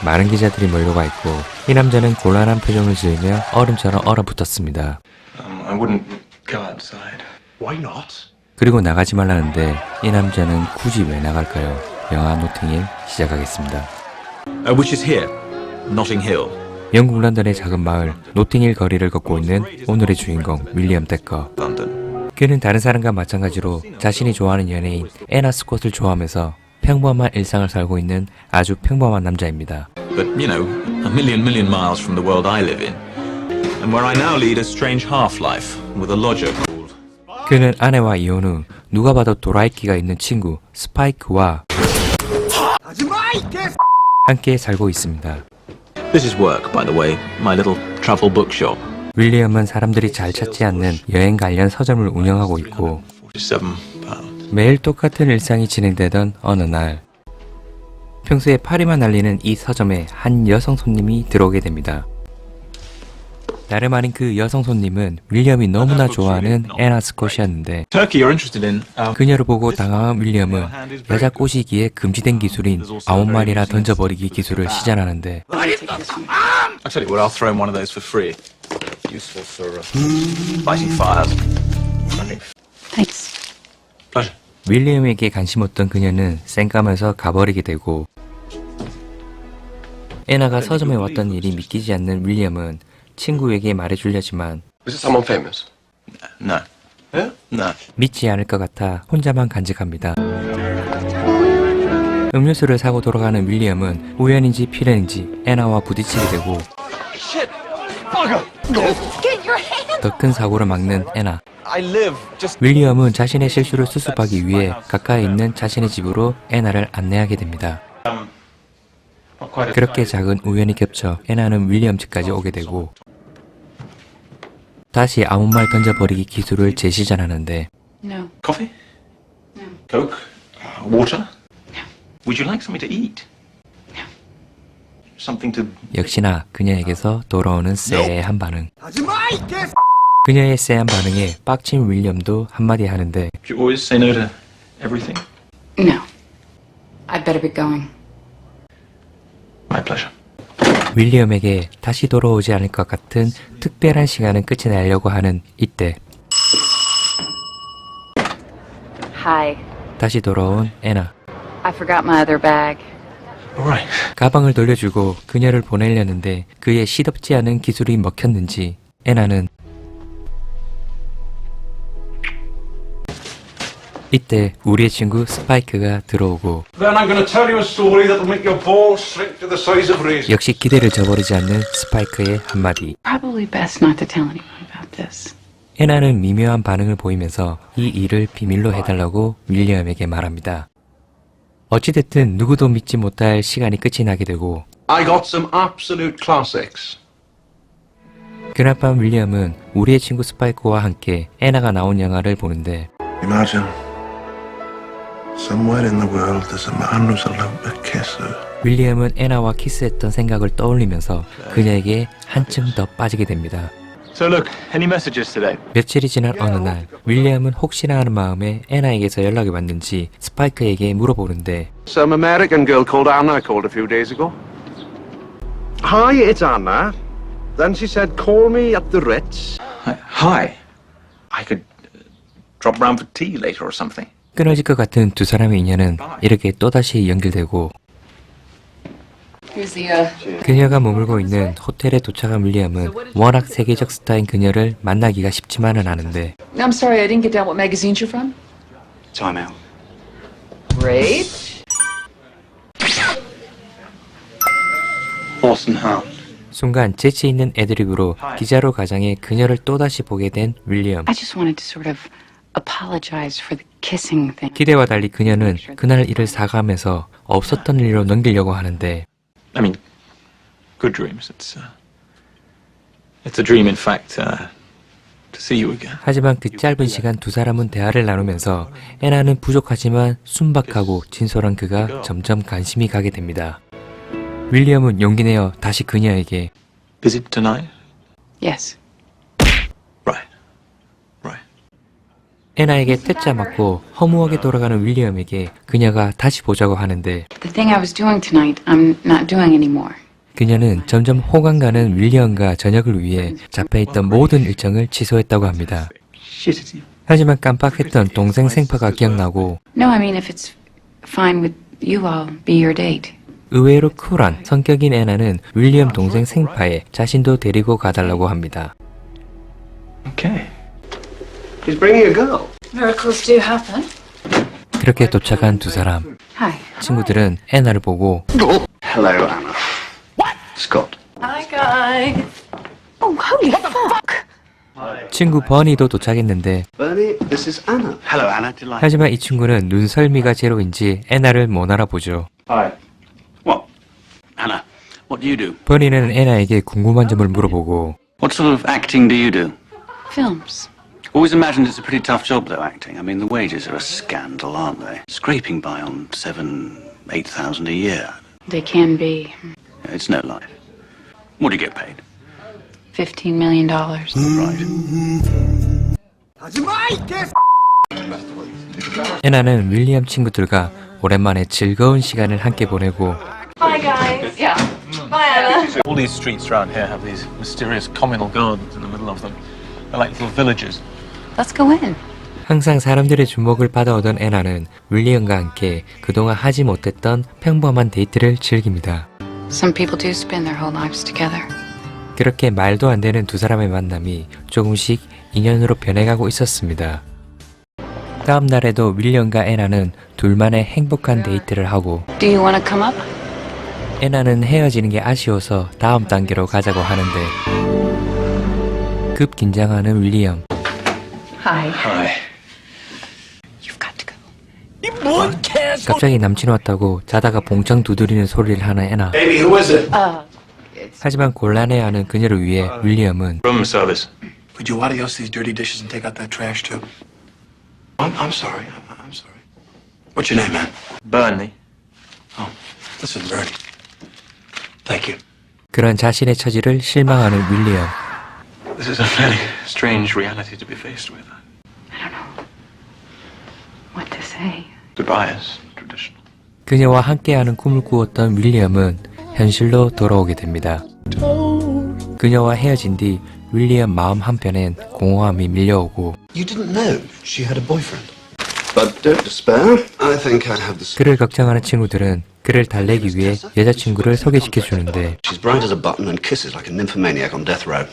많은 기자들이 몰려가 있고 이 남자는 곤란한 표정을 지으며 얼음처럼 얼어붙었습니다. I wouldn't go outside. Why not? 그리고 나가지 말라는데 이 남자는 굳이 왜 나갈까요? 영화 노팅힐 시작하겠습니다. Which is here, Notting Hill. 영국 런던의 작은 마을 노팅힐 거리를 걷고 있는 오늘의 주인공 윌리엄 데커. London. 그는 다른 사람과 마찬가지로 자신이 좋아하는 연예인 애나 스콧을 좋아하면서 평범한 일상을 살고 있는 아주 평범한 남자입니다. But, you know, a million miles from the world I live in. And where I now lead a strange half-life with a lodger called... 그는 아내와 이혼 후 누가 봐도 도라이끼가 있는 친구 스파이크와 함께 살고 있습니다. This is work, by the way, my little travel bookshop. 윌리엄은 사람들이 잘 찾지 않는 여행 관련 서점을 운영하고 있고 £47. 매일 똑같은 일상이 진행되던 어느 날 평소에 파리만 날리는 이 서점에 한 여성 손님이 들어오게 됩니다. 다름 아닌 그 여성 손님은 윌리엄이 너무나 좋아하는 애나 스콧이었는데 Turkey you're interested in. 그녀를 보고 당황한 윌리엄은 여자 꼬시기에 금지된 기술인 9마리나 던져버리기 기술을 시전하는데 I tell you what, I'll throw in one of those for free. Useful for fighting fires. Thanks. Pleasure. 윌리엄에게 관심 없던 그녀는 쌩까면서 가버리게 되고 애나가 서점에 왔던 일이 믿기지 않는 윌리엄은 친구에게 말해주려지만 Was it someone famous? No. Yeah? No. 믿지 않을 것 같아 혼자만 간직합니다. 음료수를 사고 돌아가는 윌리엄은 우연인지 필연인지 애나와 부딪히게 되고 더 큰 사고를 막는 애나. I live just... 윌리엄은 자신의 실수를 수습하기 위해 가까이 있는 자신의 집으로 애나를 안내하게 됩니다. not quite a... 그렇게 작은 우연이 겹쳐 애나는 윌리엄 집까지 오게 되고 다시 아무 말 던져버리기 기술을 재시전하는데 No. Coffee? No. Coke? Water? No. Would you like something to eat? No. Something to... 역시나 그녀에게서 돌아오는 쎄한 반응. 그녀의 쎄한 반응에 빡친 윌리엄도 한마디 하는데 Do you always say no to everything? No. I'd better be going. My pleasure. 윌리엄에게 다시 돌아오지 않을 것 같은 특별한 시간은 끝이 나려고 하는 이때 Hi. 다시 돌아온 애나. I forgot my other bag. All right. 가방을 돌려주고 그녀를 보내려는데 그의 시덥지 않은 기술이 먹혔는지 애나는 이때 우리의 친구 스파이크가 들어오고 Then I'm going to tell you a story that'll make your balls shrink to the size of raisins. 역시 기대를 저버리지 않는 스파이크의 한마디. Probably best not to tell anyone about this. 애나는 미묘한 반응을 보이면서 이 일을 비밀로 해달라고 윌리엄에게 말합니다. 어찌됐든 누구도 믿지 못할 시간이 끝이 나게 되고 I got some absolute classics. 그날 밤 윌리엄은 우리의 친구 스파이크와 함께 애나가 나온 영화를 보는데 Imagine, somewhere in the world there's a man who's allowed to kiss her. 윌리엄은 애나와 키스했던 생각을 떠올리면서 그녀에게 한층 더 빠지게 됩니다. So look, any messages today? 며칠이 지난 어느 날 윌리엄은 혹시나 하는 마음에 애나에게서 연락이 왔는지 스파이크에게 물어보는데 Some American girl called Anna called a few days ago. Hi, it's Anna. Then she said, call me at the Ritz. Hi. I could drop round for tea later or something. 끊어질 것 같은 두 사람의 인연은 이렇게 또다시 연결되고 Here's the, 그녀가 머물고 있는 호텔에 도착한 윌리엄은 워낙 세계적 스타인 그녀를 만나기가 쉽지만은 않은데 I'm sorry, I didn't get down what magazines you're from. Time out. Great. Horse and Hound. 순간 재치 있는 애드립으로 기자로 가장해 그녀를 또다시 보게 된 윌리엄. I just wanted to sort of apologize for the kissing thing. 기대와 달리 그녀는 그날 일을 사과하면서 없었던 일로 넘기려고 하는데 I mean, good dreams. It's a dream, in fact, to see you again. 하지만 그 짧은 시간 두 사람은 대화를 나누면서 애나는 부족하지만 순박하고 진솔한 그가 점점 관심이 가게 됩니다. 윌리엄은 용기 내어 다시 그녀에게 Visit tonight? Yes. Right. Right. 애나에게 퇴짜 맞고 허무하게 돌아가는 윌리엄에게 그녀가 다시 보자고 하는데 The thing I was doing tonight, I'm not doing anymore. 그녀는 점점 호강 가는 윌리엄과 저녁을 위해 잡혀있던 모든 일정을 취소했다고 합니다. 하지만 깜빡했던 동생 생파가 기억나고 No, I mean, if it's fine with you, I'll be your date. 의외로 쿨한 성격인 애나는 윌리엄 동생 생파에 자신도 데리고 가달라고 합니다. Okay. He's bringing a girl. Miracles do happen. 그렇게 도착한 두 사람. Hi. 친구들은 애나를 보고 Hello, Anna. What? Scott. Hi, guys. Oh, holy fuck. 친구 버니도 도착했는데 Bernie, this is Anna. Hello, Anna. Delighted. 하지만 이 친구는 눈썰미가 제로인지 애나를 못 알아보죠. Hi. What? Anna, what do you do? 버니는 애나에게 궁금한 점을 물어보고 What sort of acting do you do? Films. Always imagined it's a pretty tough job, though, acting. I mean, the wages are a scandal, aren't they? Scraping by on 7,000-8,000 a year. They can be It's no life. What do you get paid? $15 million. Right. 애나는 윌리엄 친구들과 오랜만에 즐거운 시간을 함께 보내고 Hi, guys. Yeah. Bye, Anna. All these streets around here have these mysterious communal gardens in the middle of them. They're like little villages. Let's go in. 항상 사람들의 주목을 받아오던 애나는 윌리엄과 함께 그동안 하지 못했던 평범한 데이트를 즐깁니다. Some people do spend their whole lives together. 그렇게 말도 안 되는 두 사람의 만남이 조금씩 인연으로 변해가고 있었습니다. 다음 날에도 윌리엄과 애나는 둘만의 행복한 데이트를 하고 Do you want to come up? 애나는 헤어지는 게 아쉬워서 다음 단계로 가자고 하는데 급 긴장하는 윌리엄. Hi. Hi. You've got to go. 갑자기 남친 왔다고 자다가 봉창 두드리는 소리를 하는 애나. Baby, who is it? 하지만 곤란해하는 그녀를 위해 윌리엄은 Room service. Would you adios these dirty dishes and take out that trash too? I'm sorry. I'm sorry. What's your name, man? Burnley. Oh, listen, Bernie. Thank you. 그런 자신의 처지를 실망하는 윌리엄. This is a fairly strange reality to be faced with. I don't know what to say. Goodbye is traditional. 그녀와 함께하는 꿈을 꾸었던 윌리엄은 현실로 돌아오게 됩니다. 그녀와 헤어진 뒤 윌리엄 마음 한편엔 공허함이 밀려오고 You didn't know she had a boyfriend. But don't despair. I think I have the... 그를 걱정하는 친구들은 그를 달래기 위해 여자친구를 소개시켜 주는데 She's bright as a button and kisses like a nymphomaniac on death row.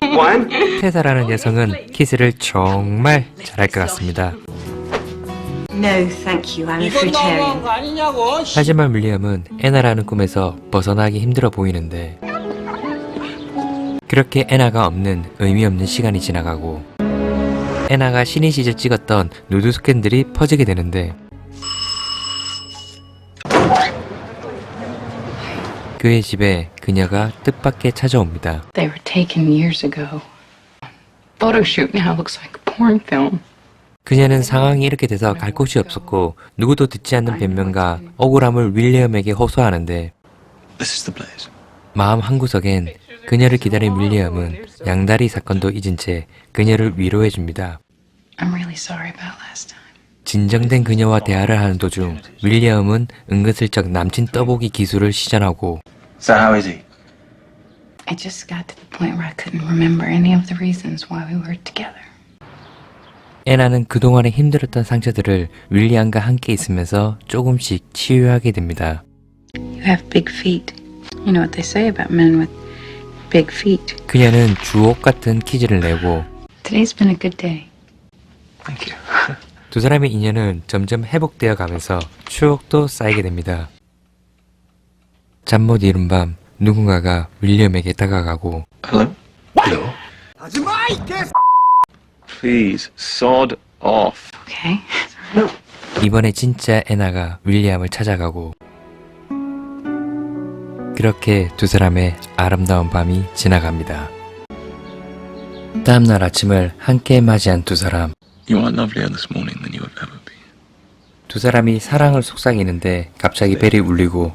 Wine? 테사라는 여성은 키스를 정말 잘할 것 같습니다. No, thank you. I'm a fruitarian. 하지만 윌리엄은 애나라는 꿈에서 벗어나기 힘들어 보이는데 그렇게 애나가 없는 의미 없는 시간이 지나가고 애나가 신인 시절 찍었던 누드 스캔들이 퍼지게 되는데 그의 집에 그녀가 뜻밖의 찾아옵니다. They were taken years ago. Photo shoot now looks like a porn film. 그녀는 상황이 이렇게 돼서 갈 곳이 없었고 누구도 듣지 않는 변명과 억울함을 윌리엄에게 호소하는데 This is the place. 마음 한구석엔 그녀를 기다린 윌리엄은 양다리 사건도 잊은 채 그녀를 위로해줍니다. I'm really sorry about last time. 진정된 그녀와 대화를 하는 도중 윌리엄은 은근슬쩍 남친 떠보기 기술을 시전하고 So how is he? I just got to the point where I couldn't remember any of the reasons why we were together. 애나는 그동안에 힘들었던 상처들을 윌리엄과 함께 있으면서 조금씩 치유하게 됩니다. You have big feet. You know what they say about men with big feet. 그녀는 주옥 같은 퀴즈를 내고 Today's been a good day. Thank you. 두 사람의 인연은 점점 회복되어 가면서 추억도 쌓이게 됩니다. 잠 못 이룬 밤 누군가가 윌리엄에게 다가가고 Hello? Hello? Please, sod off. Okay? 이번에 진짜 애나가 윌리엄을 찾아가고 그렇게 두 사람의 아름다운 밤이 지나갑니다. 다음날 아침을 함께 맞이한 두 사람. You are lovelier this morning than you have ever been. 두 사람이 사랑을 속삭이는데 갑자기 벨이 울리고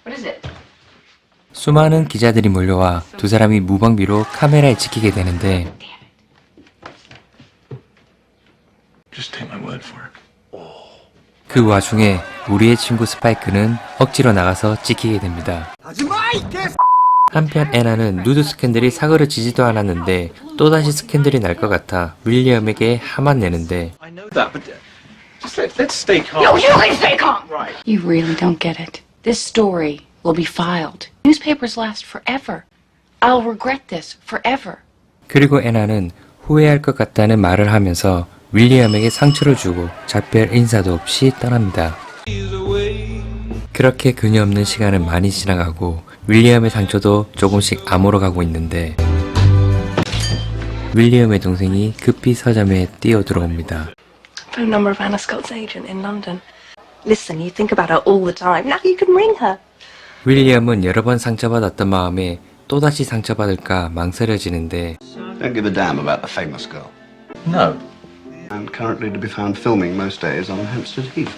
What is it? 수많은 기자들이 몰려와 두 사람이 무방비로 카메라에 찍히게 되는데 Just take my word for it. 그 와중에 우리의 친구 스파이크는 억지로 나가서 찍히게 됩니다. 한편 애나는 누드 스캔들이 사그러지지도 않았는데 또다시 스캔들이 날 것 같아 윌리엄에게 화만 내는데 I know that, but just let's stay calm. You can stay calm! You really don't get it. This story will be filed. Newspapers last forever. I'll regret this forever. 그리고 애나는 후회할 것 같다는 말을 하면서 윌리엄에게 상처를 주고 작별 인사도 없이 떠납니다. 그렇게 그녀 없는 시간은 많이 지나가고 윌리엄의 상처도 조금씩 아물어가고 있는데 윌리엄의 동생이 급히 서점에 뛰어들어옵니다. Phone number of Anna Scott's agent in London. Listen, you think about her all the time. Now you can ring her. 윌리엄은 여러 번 상처받았던 마음에 또다시 상처받을까 망설여지는데 Don't give a damn about the famous girl. No. And currently to be found filming most days on Hampstead Heath.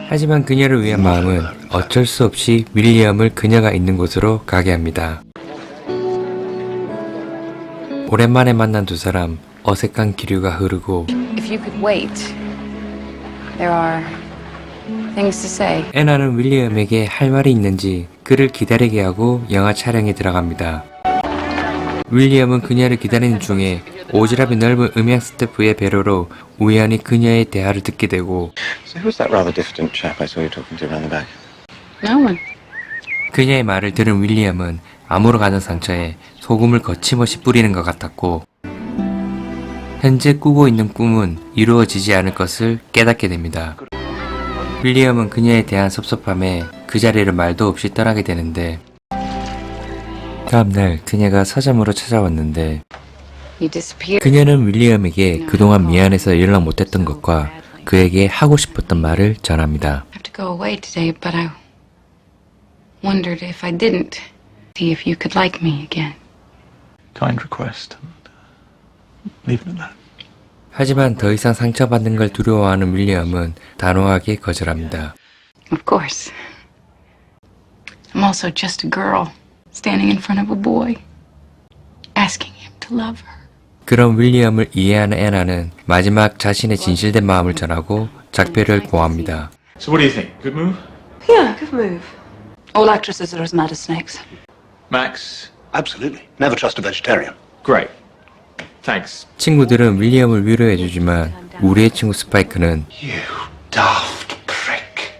하지만 그녀를 위한 마음은 어쩔 수 없이 윌리엄을 그녀가 있는 곳으로 가게 합니다. 오랜만에 만난 두 사람, 어색한 기류가 흐르고 If you could wait, there are things to say. 애나는 윌리엄에게 할 말이 있는지 그를 기다리게 하고 영화 촬영에 들어갑니다. 윌리엄은 그녀를 기다리는 중에 오지랖이 넓은 음향 스태프의 배려로 우연히 그녀의 대화를 듣게 되고 So who's that rather diffident chap I saw you talking to around the back? No one. 그녀의 말을 들은 윌리엄은 아무로 가는 상처에 소금을 거침없이 뿌리는 것 같았고 현재 꾸고 있는 꿈은 이루어지지 않을 것을 깨닫게 됩니다. 윌리엄은 그녀에 대한 섭섭함에 그 자리를 말도 없이 떠나게 되는데 다음날 그녀가 서점으로 찾아왔는데 You disappeared. 그녀는 윌리엄에게 그동안 미안해서 연락 못했던 것과 그에게 하고 싶었던 말을 전합니다. I have to go away today, but I wondered if I didn't, see if you could like me again. Kind request. Leave it at that. 하지만 더 이상 상처받는 걸 두려워하는 윌리엄은 단호하게 거절합니다. Of course. I'm also just a girl standing in front of a boy, asking him to love her. 그런 윌리엄을 이해하는 애나는 마지막 자신의 진실된 마음을 전하고 작별을 고합니다. So what do you think? Good move? Yeah, good move. All actresses are as mad as snakes. Max? Absolutely. Never trust a vegetarian. Great. Thanks. 친구들은 윌리엄을 위로해주지만 우리의 친구 스파이크는 You daft prick.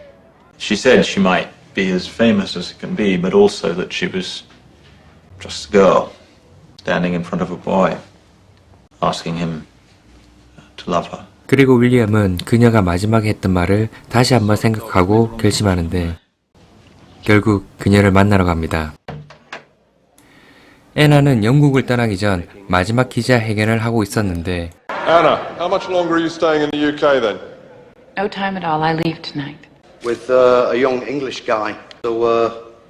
She said she might be as famous as it can be, but also that she was just a girl standing in front of a boy, asking him to love her. 그리고 윌리엄은 그녀가 마지막에 했던 말을 다시 한번 생각하고 결심하는데 결국 그녀를 만나러 갑니다. 애나는 영국을 떠나기 전 마지막 기자회견을 하고 있었는데 Anna, how much longer are you staying in the UK then? No time at all. I leave tonight. With a young English guy. So,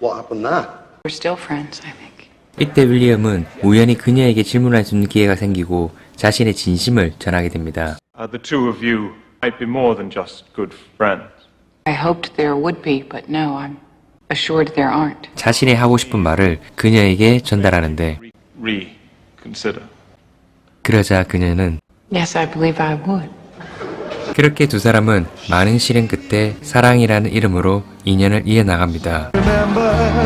what happened there? We're still friends, I think. 이때 윌리엄은 우연히 그녀에게 질문할 수 있는 기회가 생기고 자신의 진심을 전하게 됩니다. The two of you might be more than just good friends. I hoped there would be, but no, I'm assured there aren't. 자신이 하고 싶은 말을 그녀에게 전달하는데 Reconsider. 그러자 그녀는 Yes, I believe I would. 그렇게 두 사람은 많은 시련 끝에 사랑이라는 이름으로 인연을 이어나갑니다.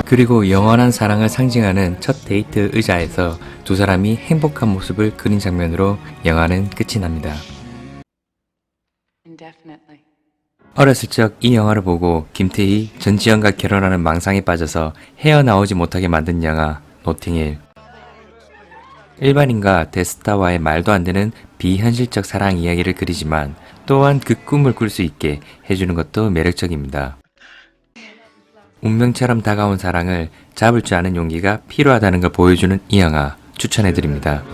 그리고 영원한 사랑을 상징하는 첫 데이트 의자에서 두 사람이 행복한 모습을 그린 장면으로 영화는 끝이 납니다. Indefinitely. 어렸을 적 이 영화를 보고 김태희, 전지현과 결혼하는 망상에 빠져서 헤어나오지 못하게 만든 영화 노팅힐. 일반인과 대스타와의 말도 안 되는 비현실적 사랑 이야기를 그리지만 또한 그 꿈을 꿀 수 있게 해주는 것도 매력적입니다. 운명처럼 다가온 사랑을 잡을 줄 아는 용기가 필요하다는 걸 보여주는 이 영화 추천해드립니다.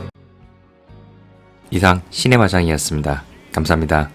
이상 시네마장이었습니다. 감사합니다.